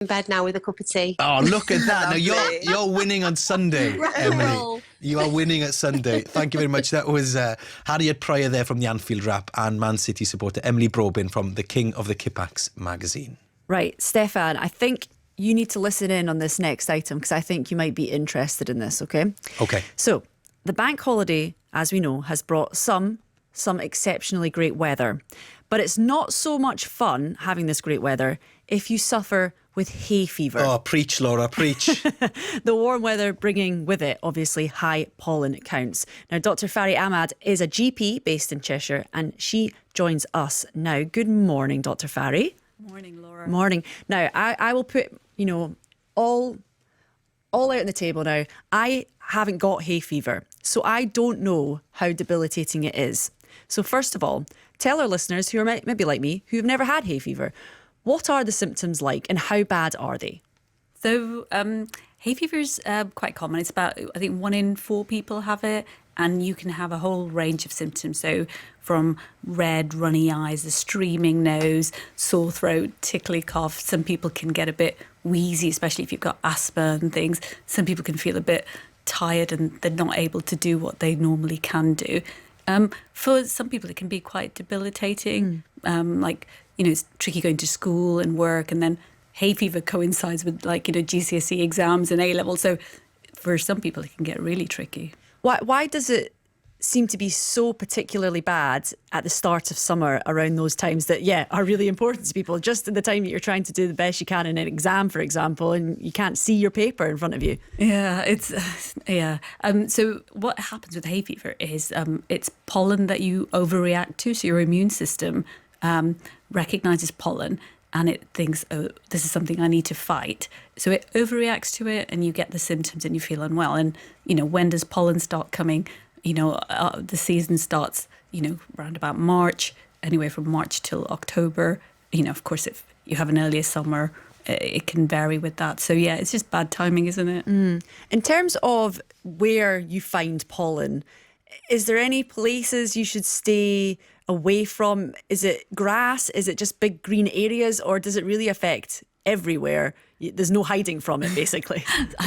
in bed now with a cup of tea. Oh, look at that. Now you're winning on Sunday, Emily. You are winning at Sunday. Thank you very much. That was Harriet Pryor there from the Anfield Rap and Man City supporter Emily Brobin from the King of the Kippax magazine. Right, Stefan, I think you need to listen in on this next item because I think you might be interested in this, okay? Okay. So, the bank holiday, as we know, has brought some exceptionally great weather. But it's not so much fun having this great weather if you suffer with hay fever. Oh, preach, Laura, preach. The warm weather bringing with it, obviously, high pollen counts. Now, Dr. Fari Ahmad is a GP based in Cheshire and she joins us now. Good morning, Dr. Fari. Morning, Laura. Morning. Now, I will put, all out on the table now. I haven't got hay fever, so I don't know how debilitating it is. So first of all, tell our listeners who are maybe like me, who have never had hay fever, what are the symptoms like and how bad are they? So hay fever is quite common. It's about, I think, 1 in 4 people have it, and you can have a whole range of symptoms. So from red, runny eyes, a streaming nose, sore throat, tickly cough. Some people can get a bit wheezy, especially if you've got asthma and things. Some people can feel a bit tired and they're not able to do what they normally can do. For some people, it can be quite debilitating. It's tricky going to school and work, and then hay fever coincides with GCSE exams and A-level. So for some people, it can get really tricky. Why does it seem to be so particularly bad at the start of summer around those times that, are really important to people? Just at the time that you're trying to do the best you can in an exam, for example, and you can't see your paper in front of you. So what happens with hay fever is it's pollen that you overreact to. So your immune system recognizes pollen and it thinks, oh, this is something I need to fight. So it overreacts to it and you get the symptoms and you feel unwell. And, when does pollen start coming? The season starts, around about March, anywhere from March till October. Of course, if you have an earlier summer, it can vary with that. So, it's just bad timing, isn't it? In terms of where you find pollen, is there any places you should stay away from? Is it grass? Is it just big green areas? Or does it really affect everywhere? There's no hiding from it, basically.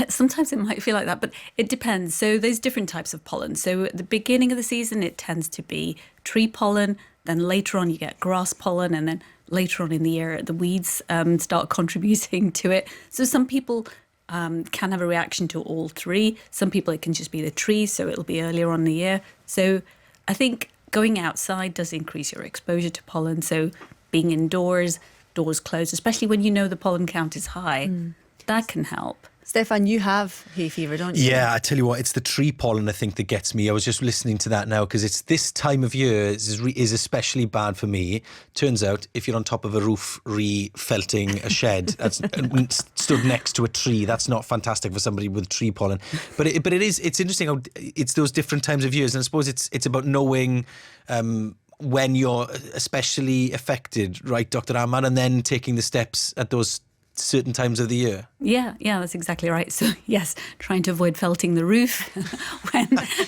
Sometimes it might feel like that, but it depends. So there's different types of pollen. So at the beginning of the season, it tends to be tree pollen. Then later on, you get grass pollen. And then later on in the year, the weeds start contributing to it. So some people can have a reaction to all three. Some people, it can just be the trees, so it'll be earlier on in the year. So I think going outside does increase your exposure to pollen. So being indoors, doors closed, especially when the pollen count is high, that can help. Stefan, you have hay fever, don't you? Yeah, I tell you what, it's the tree pollen I think that gets me. I was just listening to that now because it's this time of year is especially bad for me. Turns out if you're on top of a roof felting a shed that's stood next to a tree, that's not fantastic for somebody with tree pollen. But it's interesting how it's those different times of years, and I suppose it's about knowing when you're especially affected, right, Dr. Ahmad, and then taking the steps at those certain times of the year. Yeah, that's exactly right. So yes, trying to avoid felting the roof. When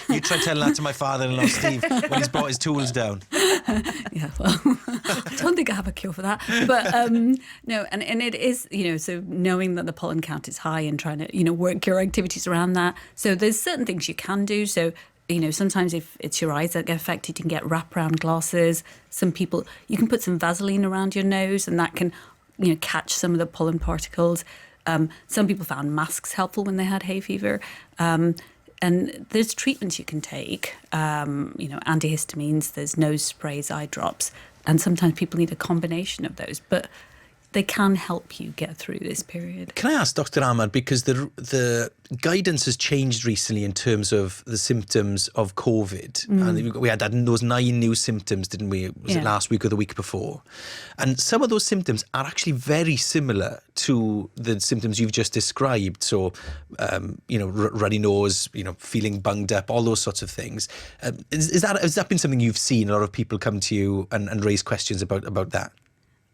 you try telling that to my father-in-law Steve when he's brought his tools down. Yeah, well, I don't think I have a cure for that. But no, and it is, so knowing that the pollen count is high and trying to, work your activities around that. So there's certain things you can do. So sometimes if it's your eyes that get affected, you can get wraparound glasses. Some people, you can put some Vaseline around your nose and that can, catch some of the pollen particles. Some people found masks helpful when they had hay fever. And there's treatments you can take, antihistamines, there's nose sprays, eye drops. And sometimes people need a combination of those. But they can help you get through this period. Can I ask Dr. Ahmad, because the guidance has changed recently in terms of the symptoms of COVID. And we had those 9 new symptoms, didn't we? Was it last week or the week before? And some of those symptoms are actually very similar to the symptoms you've just described. So, runny nose, feeling bunged up, all those sorts of things. Has that been something you've seen? A lot of people come to you and raise questions about that?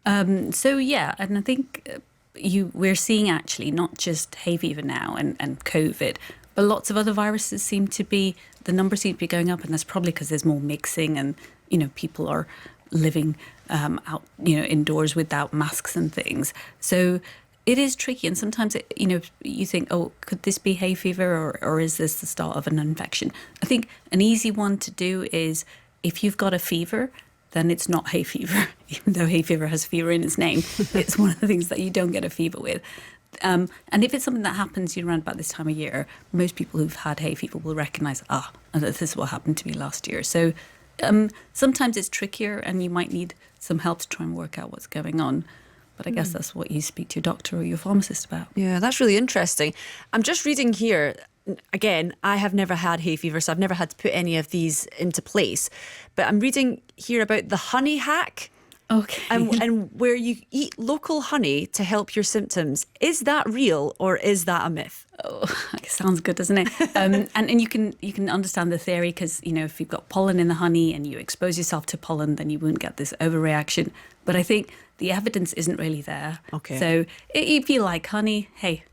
And I think we're seeing actually not just hay fever now and COVID, but lots of other viruses the numbers seem to be going up, and that's probably because there's more mixing and, people are living out, indoors without masks and things. So it is tricky, and sometimes you think, oh, could this be hay fever, or is this the start of an infection? I think an easy one to do is, if you've got a fever, then it's not hay fever, even though hay fever has fever in its name. It's one of the things that you don't get a fever with. And if it's something that happens around about this time of year, most people who've had hay fever will recognise, this is what happened to me last year. So sometimes it's trickier, and you might need some help to try and work out what's going on. But I guess that's what you speak to your doctor or your pharmacist about. Yeah, that's really interesting. I'm just reading here. Again, I have never had hay fever, so I've never had to put any of these into place. But I'm reading here about the honey hack. Okay. And where you eat local honey to help your symptoms. Is that real, or is that a myth? Oh, it sounds good, doesn't it? And you can understand the theory, because if you've got pollen in the honey and you expose yourself to pollen, then you won't get this overreaction. But I think the evidence isn't really there. Okay. So if you like honey, hey,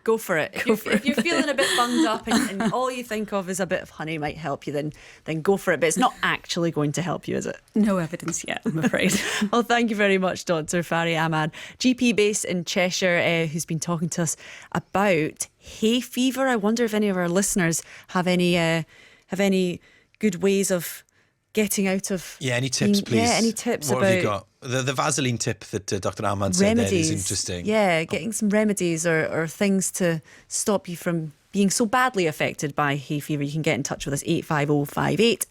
go for it. If you're feeling a bit bunged up and all you think of is a bit of honey might help you, then go for it. But it's not actually going to help you, is it? No evidence yet, I'm afraid. Well, thank you very much, Dr. Fari Ahmad, GP based in Cheshire, who's been talking to us about hay fever. I wonder if any of our listeners have any good ways of getting out of... Yeah, any tips, please? Yeah, any tips what about... have you got? The Vaseline tip that Dr. Ahmad said there is interesting. Yeah, getting some remedies or things to stop you from being so badly affected by hay fever. You can get in touch with us, 85058.